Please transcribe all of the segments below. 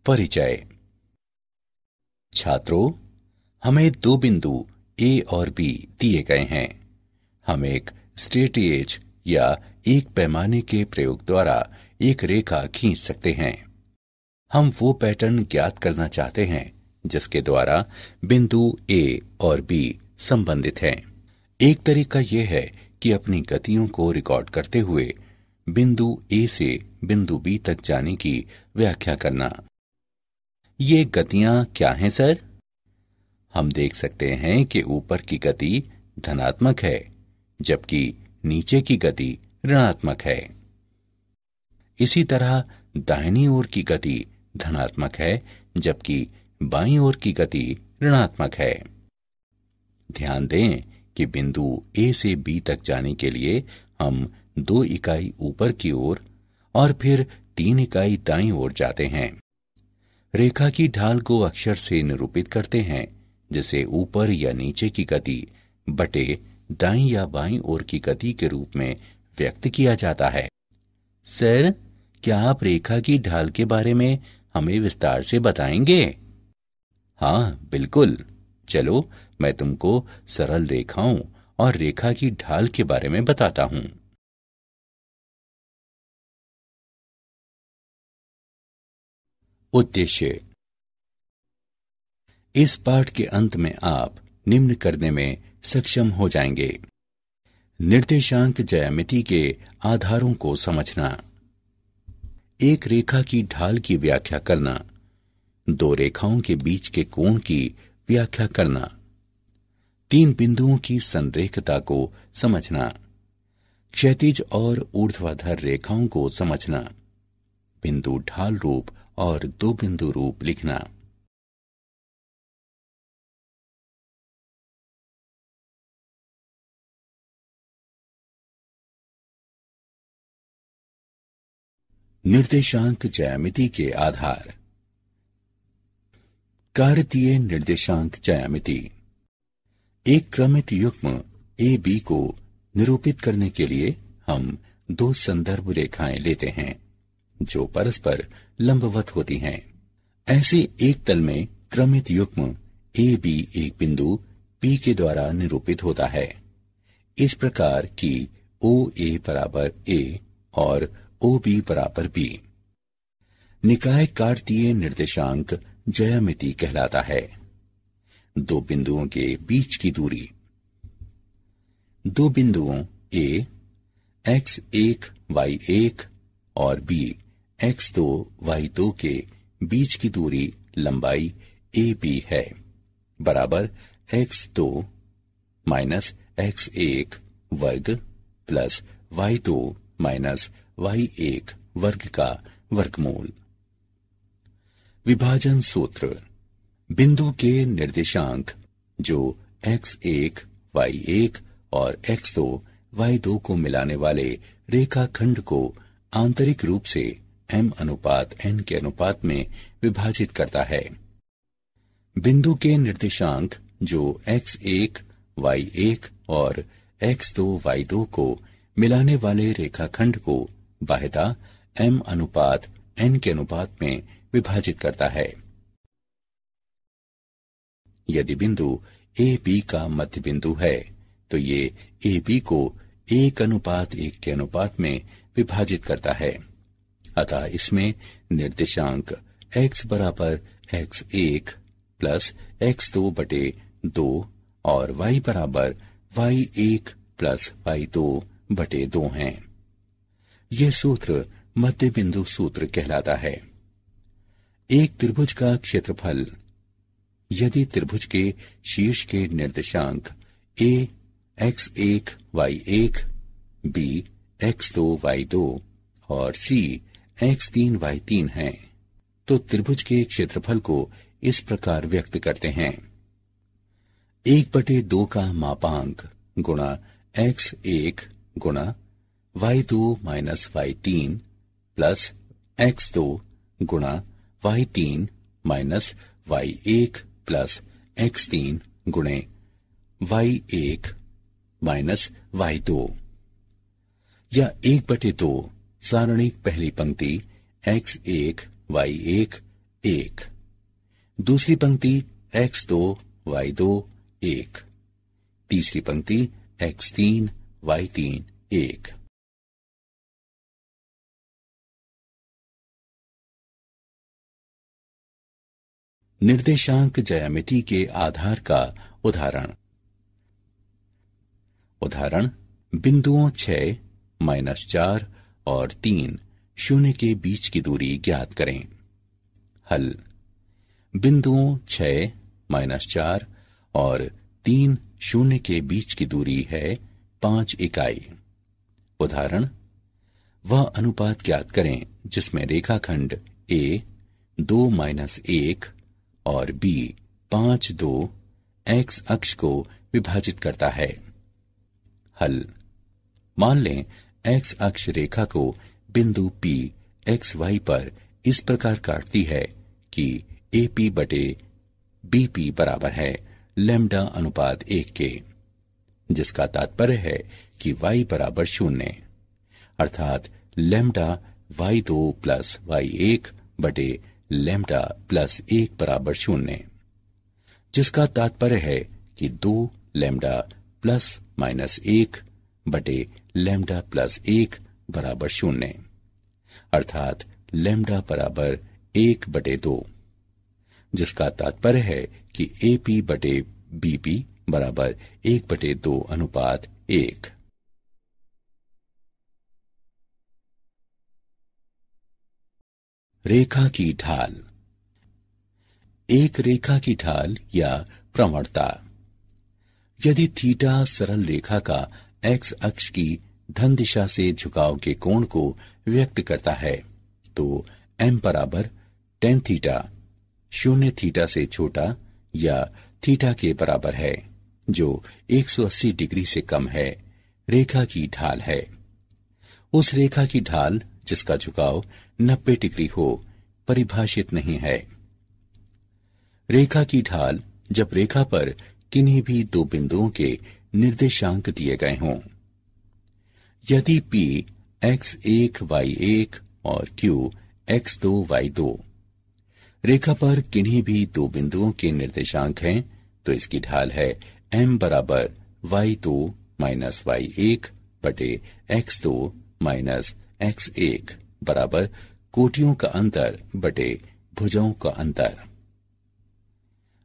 परिचय। छात्रों, हमें दो बिंदु A और B दिए गए हैं। हम एक स्ट्रेटएज या एक पैमाने के प्रयोग द्वारा एक रेखा खींच सकते हैं। हम वो पैटर्न ज्ञात करना चाहते हैं जिसके द्वारा बिंदु A और B संबंधित हैं। एक तरीका यह है कि अपनी गतियों को रिकॉर्ड करते हुए बिंदु A से बिंदु B तक जाने की व्याख्या करना। ये गतियां क्या हैं सर? हम देख सकते हैं कि ऊपर की गति धनात्मक है, जबकि नीचे की गति ऋणात्मक है। इसी तरह दाहिनी ओर की गति धनात्मक है, जबकि बाईं ओर की गति ऋणात्मक है। ध्यान दें कि बिंदु A से B तक जाने के लिए हम 2 इकाई ऊपर की ओर और फिर 3 इकाई दाईं ओर जाते हैं। रेखा की ढाल को अक्षर से निरूपित करते हैं, जिसे ऊपर या नीचे की गति बटे दाईं या बाईं ओर की गति के रूप में व्यक्त किया जाता है। सर, क्या आप रेखा की ढाल के बारे में हमें विस्तार से बताएंगे? हाँ, बिल्कुल। चलो, मैं तुमको सरल रेखाओं और रेखा की ढाल के बारे में बताता हूं। उद्देश्य। इस पाठ के अंत में आप निम्न करने में सक्षम हो जाएंगे। निर्देशांक ज्यामिति के आधारों को समझना, एक रेखा की ढाल की व्याख्या करना, 2 रेखाओं के बीच के कोण की व्याख्या करना, 3 बिंदुओं की संरेखता को समझना, क्षैतिज और ऊर्ध्वाधर रेखाओं को समझना, बिंदु ढाल रूप और 2 बिंदु रूप लिखना। निर्देशांक ज्यामिति के आधार। कार्तीय निर्देशांक ज्यामिति। एक क्रमित युग्म ए बी को निरूपित करने के लिए हम 2 संदर्भ रेखाएं लेते हैं जो परस्पर लंबवत होती हैं। ऐसे एक तल में क्रमित युग्म ए बी एक बिंदु P के द्वारा निरूपित होता है, इस प्रकार कि OA बराबर A और OB बराबर B। निकाय कार्तीय निर्देशांक ज्यामिति कहलाता है। 2 बिंदुओं के बीच की दूरी। 2 बिंदुओं A x1 y1 और B x2 y2 के बीच की दूरी लंबाई AB है, बराबर x2 माइनस x1 वर्ग प्लस y2 माइनस y1 वर्ग का वर्गमूल। विभाजन सूत्र। बिंदु के निर्देशांक जो x1 y1 और x2 y2 को मिलाने वाले रेखाखंड को आंतरिक रूप से m/n के अनुपात में विभाजित करता है। बिंदु के निर्देशांक जो x1 y1 और x2 y2 को मिलाने वाले रेखाखंड को बाह्यता m/n के अनुपात में विभाजित करता है। यदि बिंदु ए बी का मध्य बिंदु है तो ये ए बी को 1:1 के अनुपात में विभाजित करता है। अतः इसमें निर्देशांक x बराबर x1 प्लस x2 बटे 2 और y बराबर y1 प्लस y2 बटे 2 हैं। यह सूत्र मध्य बिंदु सूत्र कहलाता है। एक त्रिभुज का क्षेत्रफल। यदि त्रिभुज के शीर्ष के निर्देशांक A x1 y1, B x2 y2 और C x3 y3 हैं, तो त्रिभुज के क्षेत्रफल को इस प्रकार व्यक्त करते हैं: 1/2 का मापांक गुणा x1 गुणा y2 minus y3 plus x2 गुणा y3 minus y1 plus x3 गुणे y1 माइनस y2, या 1/2 सारणिक पहली पंक्ति x1 y1 1। दूसरी पंक्ति x2 y2 1। तीसरी पंक्ति x3 y3 1। निर्देशांक ज्यामिति के आधार का उदाहरण। उदाहरण, बिंदुओं 6, -4 और 3 शून्य के बीच की दूरी ज्ञात करें। हल। बिंदुओं 6, -4 और 3 शून्य के बीच की दूरी है 5 इकाई। उदाहरण, वह अनुपात ज्ञात करें जिसमें रेखाखंड A 2 - 1 और B 5 2 x अक्ष को विभाजित करता है। हल। मान लें x अक्ष रेखा को बिंदु P XY पर इस प्रकार काटती है कि AP बटे BP बराबर है लैम्ब्डा अनुपात 1 के, जिसका तात्पर्य है कि y बराबर 0, अर्थात लैम्ब्डा y2 प्लस y1 बटे लैम्ब्डा प्लस 1 बराबर 0, जिसका तात्पर्य है कि 2 लैम्ब्डा प्लस -1 बटे लैम्ब्डा प्लस 1 बराबर 0, अर्थात लैम्ब्डा बराबर 1 बटे 2, जिसका तात्पर्य है कि AP बटे BP बराबर 1 बटे 2 अनुपात 1। रेखा की ढाल। एक रेखा की ढाल या प्रवणता। यदि थीटा सरल रेखा का x अक्ष की धन दिशा से झुकाव के कोण को व्यक्त करता है, तो m बराबर tan थीटा 0 थीटा से छोटा या थीटा के बराबर है, जो 180 डिग्री से कम है, रेखा की ढाल है। उस रेखा की ढाल जिसका झुकाव 90 डिग्री हो परिभाषित नहीं है। रेखा की ढाल जब रेखा पर किन्हीं भी दो बिंदुओं के निर्देशांक दिए गए हों। यदि P x1 y1 और Q x2 y2 रेखा पर किन्हीं भी दो बिंदुओं के निर्देशांक हैं, तो इसकी ढाल है m बराबर y2 माइनस y1 बटे x2 माइनस x1 बराबर कोटियों का अंतर बटे भुजाओं का अंतर।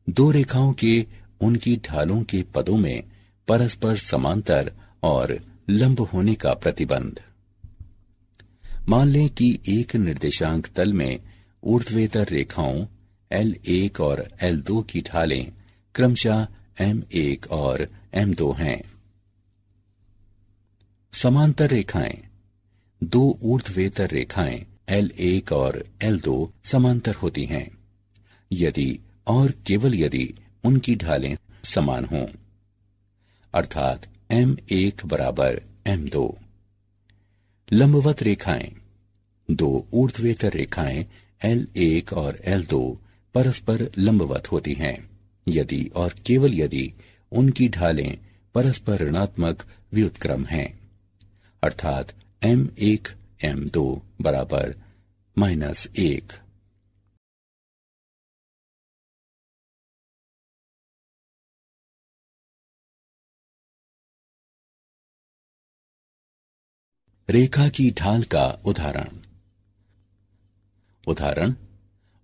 दो रेखाओं के उनकी ढालों के पदों में परस्पर समांतर और लंब होने का प्रतिबंध। मान लें कि एक निर्देशांक तल में ऊर्ध्वेतर रेखाओं L1 और L2 की ढालें क्रमशः M1 और M2 हैं। समांतर रेखाएं। दो ऊर्ध्वेतर रेखाएं L1 और L2 समांतर होती हैं यदि और केवल यदि उनकी ढालें समान हों, अर्थात M1 बराबर M2। लंबवत रेखाएं। दो ऊर्ध्वेतर रेखाएं L1 और L2 परस्पर लंबवत होती हैं यदि और केवल यदि उनकी ढालें परस्पर ऋणात्मक व्युत्क्रम हैं, अर्थात M1 M2 बराबर -1। रेखा की ढाल का उदाहरण। उदाहरण,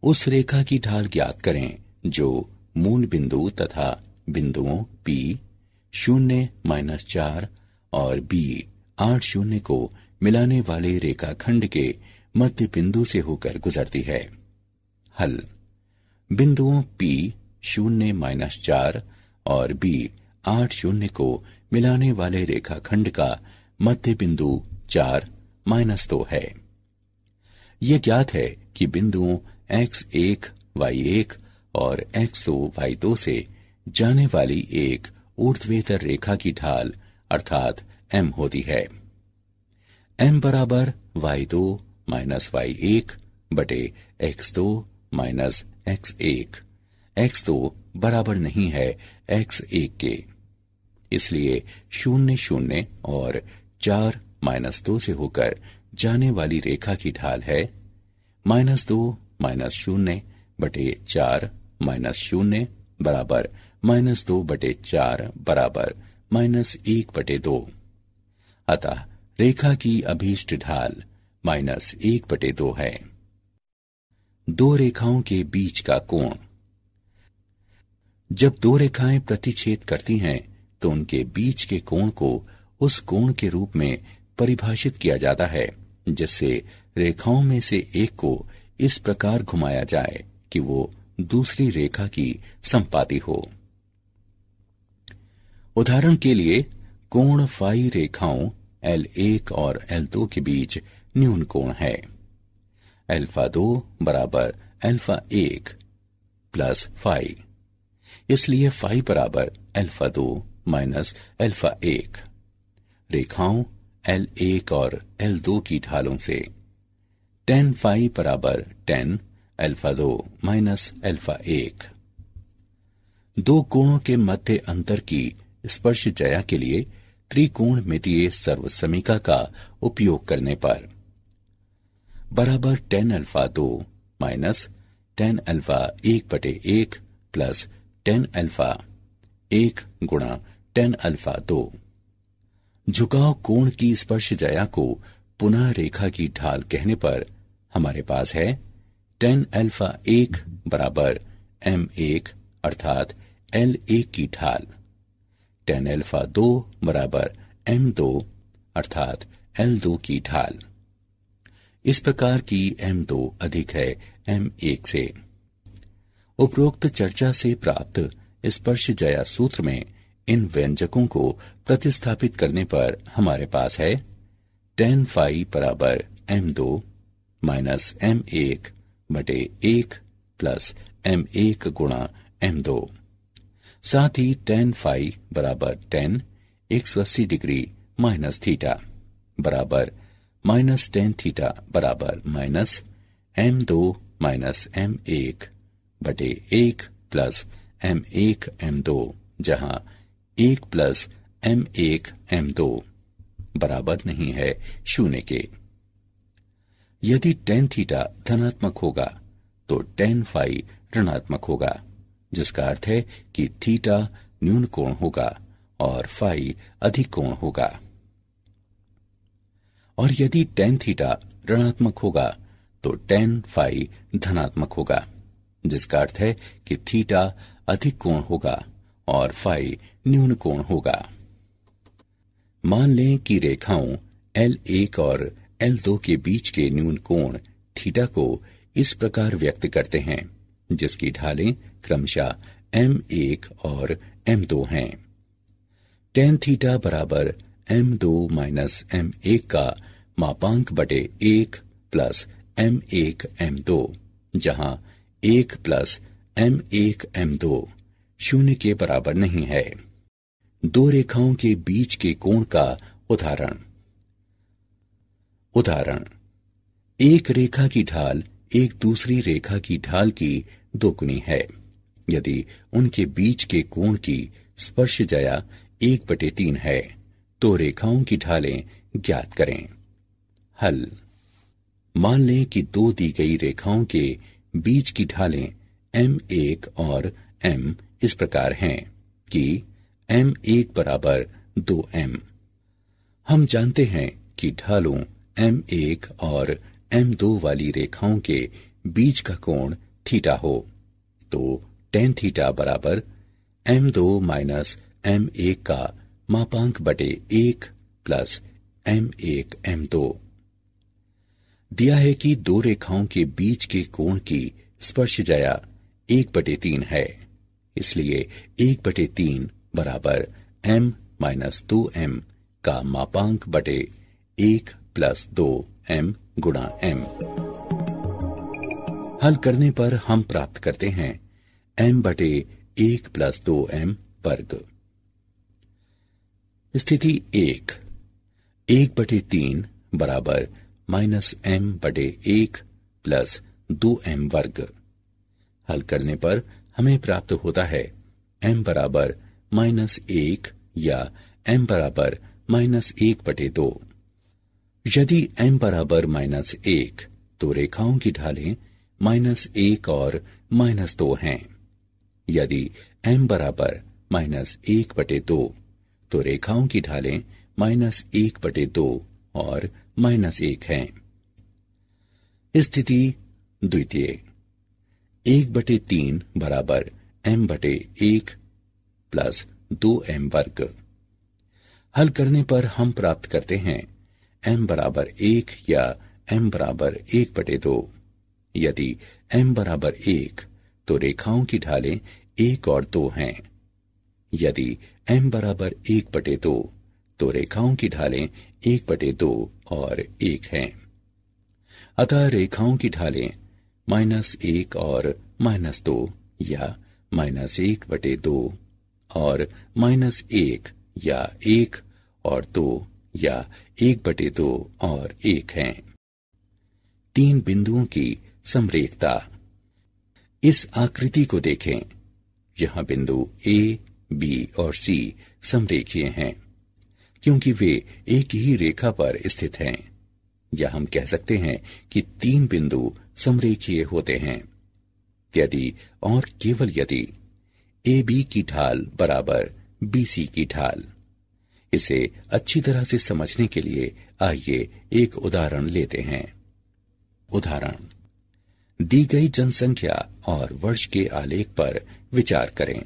उस रेखा की ढाल ज्ञात करें जो मूल बिंदु तथा बिंदुओं P 0 - 4 और B 8 0 को मिलाने वाले रेखाखंड के मध्य बिंदु से होकर गुजरती है। हल। बिंदुओं P 0 - 4 और B 8 0 को मिलाने वाले रेखाखंड का मध्य बिंदु 4 - 2 है। यह ज्ञात है कि बिंदुओं x1 y1 और x2 y2 से जाने वाली एक ऊर्ध्वेतर रेखा की ढाल अर्थात m होती है। m बराबर y2 माइनस y1 बटे x2 माइनस x1। x2 बराबर नहीं है x1 के, इसलिए 0 0 और 4 -2 से होकर जाने वाली रेखा की ढाल है -2 - 0 2/4 माइनस 0 बराबर -2/4 बराबर -1/2। अतः रेखा की अभीष्ट ढाल -1/2 है। दो रेखाओं के बीच का कोण। जब दो रेखाएं प्रतिच्छेद करती हैं तो उनके बीच के कोण को उस कोण के रूप में परिभाषित किया जाता है जिससे रेखाओं में से एक को इस प्रकार घुमाया जाए कि वो दूसरी रेखा की संपाती हो। उदाहरण के लिए कोण फाई रेखाओं L1 और L2 के बीच न्यून कोण है। α2 बराबर α1 प्लस फाई, इसलिए फाई बराबर α2 माइनस α1। रेखाओं L1 और L2 की ढालों से tan फाई बराबर tan α2 माइनस α1। दो कोणों के मध्य अंतर की स्पर्शजया के लिए त्रिकोणमितीय सर्वसमीका का उपयोग करने पर बराबर tan α2 minus tan α1/1 plus tan α1 गुणा tan α2। झुकाव कोण की स्पर्शजया को पुनः रेखा की ढाल कहने पर हमारे पास है tan α1 बराबर m1 अर्थात L1 की ढाल, tan α2 बराबर m2 अर्थात L2 की ढाल। इस प्रकार की m2 अधिक है m1 से। उपरोक्त चर्चा से प्राप्त स्पर्शजया सूत्र में इन व्यंजकों को प्रतिस्थापित करने पर हमारे पास है tan फाई बराबर m2 minus m1/1 plus m1 गुणा m2। साथ ही tan फाई बराबर tan 180 डिग्री माइनस थीटा बराबर माइनस tan थीटा बराबर minus m2 minus m1/1 plus m1 m2, जहां 1 प्लस m1 m2 बराबर नहीं है 0 के। यदि tan थीटा धनात्मक होगा तो tan फाई ऋणात्मक होगा, जिसका अर्थ है कि थीटा न्यून कोण होगा और फाई अधिक कोण होगा। और यदि tan थीटा ऋणात्मक होगा तो tan फाई धनात्मक होगा, जिसका अर्थ है कि थीटा अधिक कोण होगा और फाई न्यून कोण होगा। मान लें कि रेखाओं L1 और L2 के बीच के न्यून कोण थीटा को इस प्रकार व्यक्त करते हैं, जिसकी ढालें क्रमशः m1 और m2 हैं। tan थीटा बराबर m2 माइनस m1 का मापांक बटे 1 प्लस m1 m2, जहां 1 प्लस m1 m2 0 के बराबर नहीं है। दो रेखाओं के बीच के कोण का उदाहरण। एक रेखा की ढाल एक दूसरी रेखा की ढाल की दोगुनी है यदि उनके बीच के कोण की स्पर्शजया 1/3 है तो रेखाओं की ढालें ज्ञात करें। हल। मान लें कि दो दी गई रेखाओं के बीच की ढालें m1 और m इस प्रकार हैं कि m1 बराबर 2m। हम जानते हैं कि ढालों m1 और m2 वाली रेखाओं के बीच का कोण थीटा हो, तो tan थीटा बराबर m2 माइनस m1 का मापांक बटे 1 प्लस m1 m2। दिया है कि दो रेखाओं के बीच के कोण की स्पर्शजया 1/3 है, इसलिए 1/3 बराबर m माइनस 2m का मापांक बटे 1 प्लस 2m गुणा m। हल करने पर हम प्राप्त करते हैं m/1 प्लस 2m वर्ग। स्थिति 1/3 बराबर माइनस m/1 प्लस 2m वर्ग। हल करने पर हमें प्राप्त होता है m बराबर -1 या m बराबर -1/2। यदि m बराबर -1 तो रेखाओं की ढालें -1 और -2 हैं। यदि m बराबर -1/2 तो रेखाओं की ढालें -1/2 और -1 हैं। स्थिति द्वितीय, 1/3 बराबर m/1 प्लस 2m वर्ग। हल करने पर हम प्राप्त करते हैं m बराबर 1 या m बराबर 1/2। यदि m बराबर 1 तो रेखाओं की ढालें 1 और 2 हैं। यदि m बराबर 1/2 तो रेखाओं की ढालें 1/2 और 1 हैं। अतः रेखाओं की ढालें -1 और -2 या -1/2 और -1 या 1 और 2 या 1/2 और 1 हैं। 3 बिंदुओं की समरेखता। इस आकृति को देखें। यहां बिंदु A, B और C समरेखीय हैं क्योंकि वे एक ही रेखा पर स्थित हैं। या हम कह सकते हैं कि 3 बिंदु समरेखीय होते हैं यदि और केवल यदि AB की ढाल बराबर BC की ढाल। इसे अच्छी तरह से समझने के लिए आइए एक उदाहरण लेते हैं। उदाहरण, दी गई जनसंख्या और वर्ष के आलेख पर विचार करें।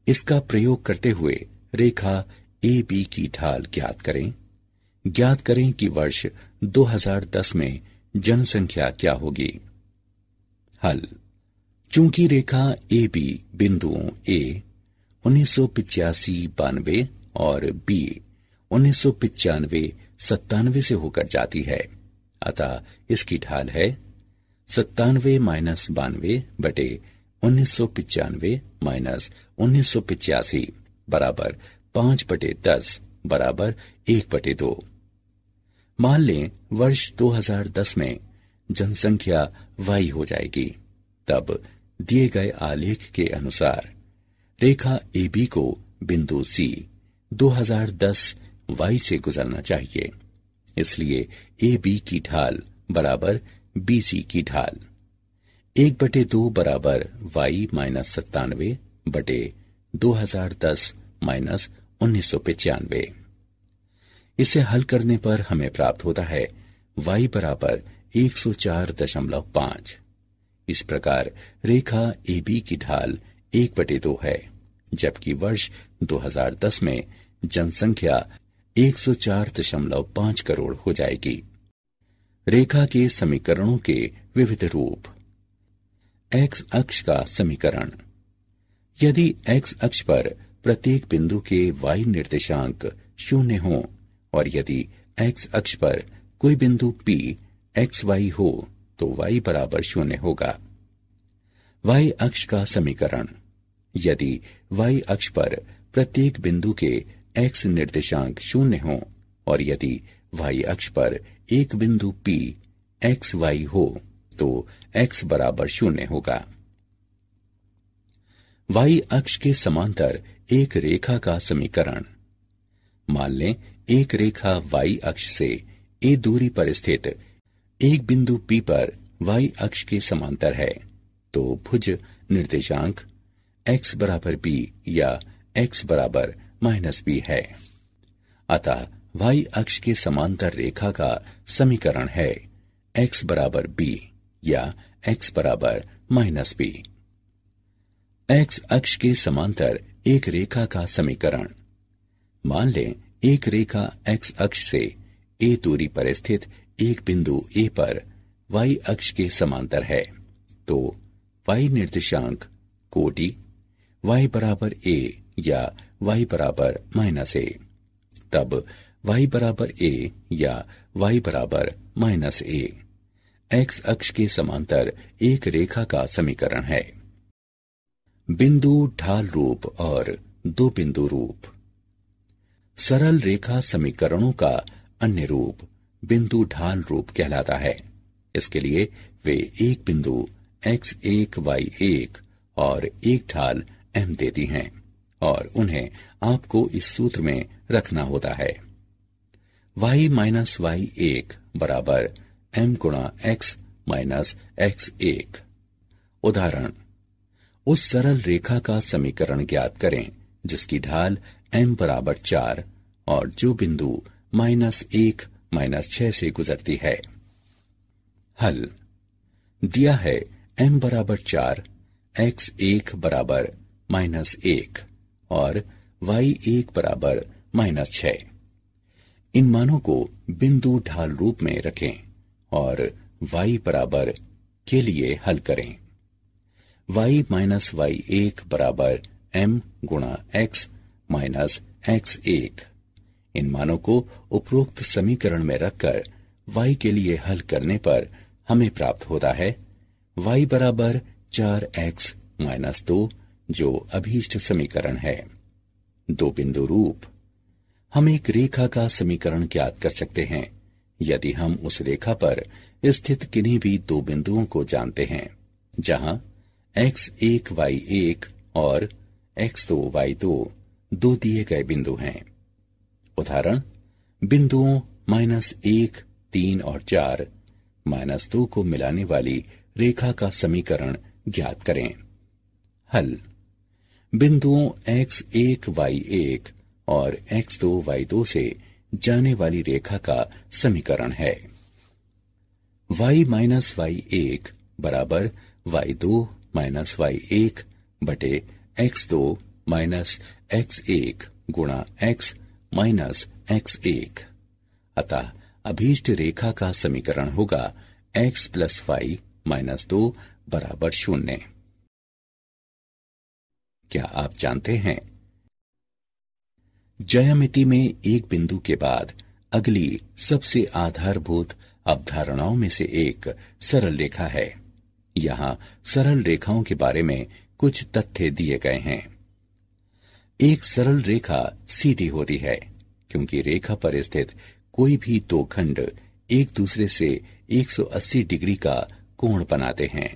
इसका प्रयोग करते हुए रेखा AB की ढाल ज्ञात करें। ज्ञात करें कि वर्ष 2010 में जनसंख्या क्या होगी। हल। चूंकि रेखा AB बिंदुओं A 1985-92 और B 1995-97 से होकर जाती है, अतः इसकी ढाल है 97-92 बटे 1995 - 1985 बराबर 5/10 बराबर 1/2। मान लें वर्ष 2010 में जनसंख्या y हो जाएगी। तब दिए गए आलेख के अनुसार रेखा AB को बिंदु C 2010 y से गुजरना चाहिए। इसलिए AB की ढाल बराबर BC की ढाल 1/2 बराबर y - 97 बटे 2010 - 1995। इसे हल करने पर हमें प्राप्त होता है y बराबर 104.5। इस प्रकार रेखा AB की ढाल 1/2 है, जबकि वर्ष 2010 में जनसंख्या 104.5 करोड़ हो जाएगी। रेखा के समीकरणों के विविध रूप। x अक्ष का समीकरण। यदि x अक्ष पर प्रत्येक बिंदु के y निर्देशांक 0 हो और यदि x अक्ष पर कोई बिंदु P xy हो तो y बराबर 0 होगा। y अक्ष का समीकरण। यदि y अक्ष पर प्रत्येक बिंदु के x निर्देशांक 0 हो और यदि y अक्ष पर एक बिंदु P xy हो तो x बराबर 0 होगा। y अक्ष के समांतर एक रेखा का समीकरण। मान लें एक रेखा y अक्ष से a दूरी पर स्थित एक बिंदु P पर y अक्ष के समांतर है, तो भुज निर्देशांक x बराबर b या x बराबर -b है। अतः y अक्ष के समांतर रेखा का समीकरण है x बराबर b या x बराबर -b। x अक्ष के समांतर एक रेखा का समीकरण। मान लें एक रेखा x अक्ष से a दूरी पर स्थित एक बिंदु A पर y अक्ष के समांतर है, तो y निर्देशांक कोटि y बराबर a या y बराबर -a। तब y बराबर a या y बराबर -a x अक्ष के समांतर एक रेखा का समीकरण है। बिंदु ढाल रूप और दो बिंदु रूप। सरल रेखा समीकरणों का अन्य रूप बिंदु ढाल रूप कहलाता है। इसके लिए वे एक बिंदु x1 y1 और एक ढाल m देती हैं और उन्हें आपको इस सूत्र में रखना होता है। y - y1 बराबर m गुणा x माइनस x1। उदाहरण, उस सरल रेखा का समीकरण ज्ञात करें जिसकी ढाल m बराबर 4 और जो बिंदु -1 -6 से गुजरती है। हल दिया है m बराबर 4, x1 बराबर -1 और y1 बराबर -6। इन मानों को बिंदु ढाल रूप में रखें और y बराबर के लिए हल करें। y माइनस y1 बराबर m गुणा x माइनस x1। इन मानों को उपरोक्त समीकरण में रखकर y के लिए हल करने पर हमें प्राप्त होता है y बराबर 4x माइनस 2, जो अभीष्ट समीकरण है। दो बिंदु रूप। हम एक रेखा का समीकरण ज्ञात कर सकते हैं यदि हम उस रेखा पर स्थित किन्हीं भी दो बिंदुओं को जानते हैं जहां x1 y1 और x2 y2 दो दिए गए बिंदु हैं। उदाहरण, बिंदुओं -1, 3 और 4 -2 को मिलाने वाली रेखा का समीकरण ज्ञात करें। हल बिंदुओं x1 y1 और x2 y2 से जाने वाली रेखा का समीकरण है y माइनस y1 बराबर y2 माइनस y1 बटे x2 माइनस x1 गुणा x माइनस x1। अतः अभीष्ट रेखा का समीकरण होगा x प्लस y माइनस 2 बराबर 0। क्या आप जानते हैं, ज्यामिति में एक बिंदु के बाद अगली सबसे आधारभूत अवधारणाओं में से एक सरल रेखा है। यहां सरल रेखाओं के बारे में कुछ तथ्य दिए गए हैं। एक सरल रेखा सीधी होती है क्योंकि रेखा पर स्थित कोई भी दो खंड एक दूसरे से 180 डिग्री का कोण बनाते हैं।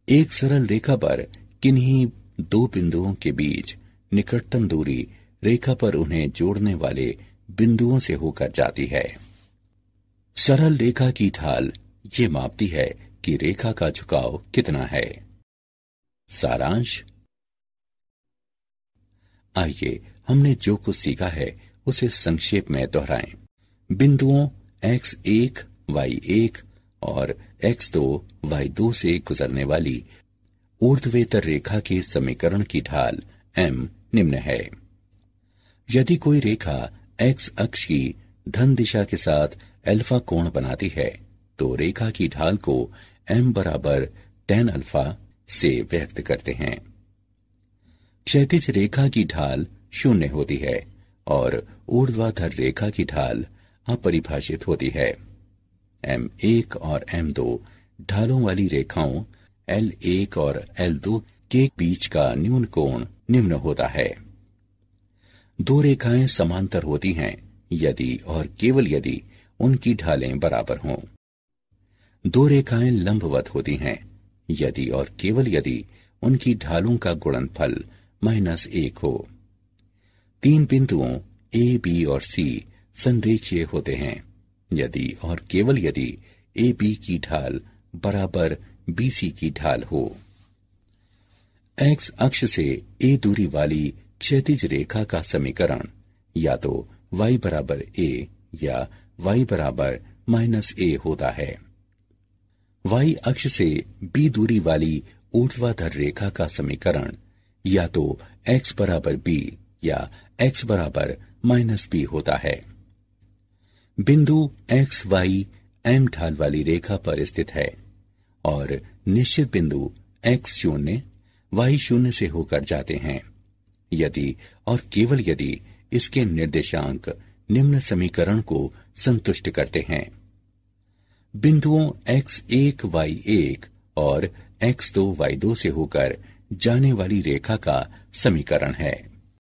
एक सरल रेखा पर किन्हीं दो बिंदुओं के बीच निकटतम दूरी रेखा पर उन्हें जोड़ने वाले बिंदुओं से होकर जाती है। सरल रेखा की ढाल ये मापती है कि रेखा का झुकाव कितना है। सारांश, आइए हमने जो कुछ सीखा है उसे संक्षेप में दोहराएं। बिंदुओं x1 y1 और x2 y2 से गुजरने वाली ऊर्ध्वेतर रेखा के समीकरण की ढाल m निम्न है। यदि कोई रेखा x अक्ष की धन दिशा के साथ अल्फा कोण बनाती है तो रेखा की ढाल को m बराबर tan अल्फा से व्यक्त करते हैं। क्षैतिज रेखा की ढाल 0 होती है और ऊर्ध्वाधर रेखा की ढाल अपरिभाषित होती है। m1 और m2 ढालों वाली रेखाओं L1 और L2 के बीच का न्यून कोण निम्न होता है। दो रेखाएं समांतर होती हैं यदि और केवल यदि उनकी ढालें बराबर हों। दो रेखाएं लंबवत होती हैं यदि और केवल यदि उनकी ढालों का गुणनफल -1 हो। तीन बिंदुओं A, B और C संरेखीय होते हैं यदि और केवल यदि AB की ढाल बराबर BC की ढाल हो। X अक्ष से A दूरी वाली क्षैतिज रेखा का समीकरण या तो y बराबर a या y बराबर -a होता है। y अक्ष से b दूरी वाली ऊर्ध्वाधर रेखा का समीकरण या तो x बराबर b या x बराबर -b होता है। बिंदु x y m ढाल वाली रेखा पर स्थित है और निश्चित बिंदु x0 y0 से होकर जाते हैं यदि और केवल यदि इसके निर्देशांक निम्न समीकरण को संतुष्ट करते हैं। बिंदुओं x1 y1 और x2 y2 से होकर जाने वाली रेखा का समीकरण है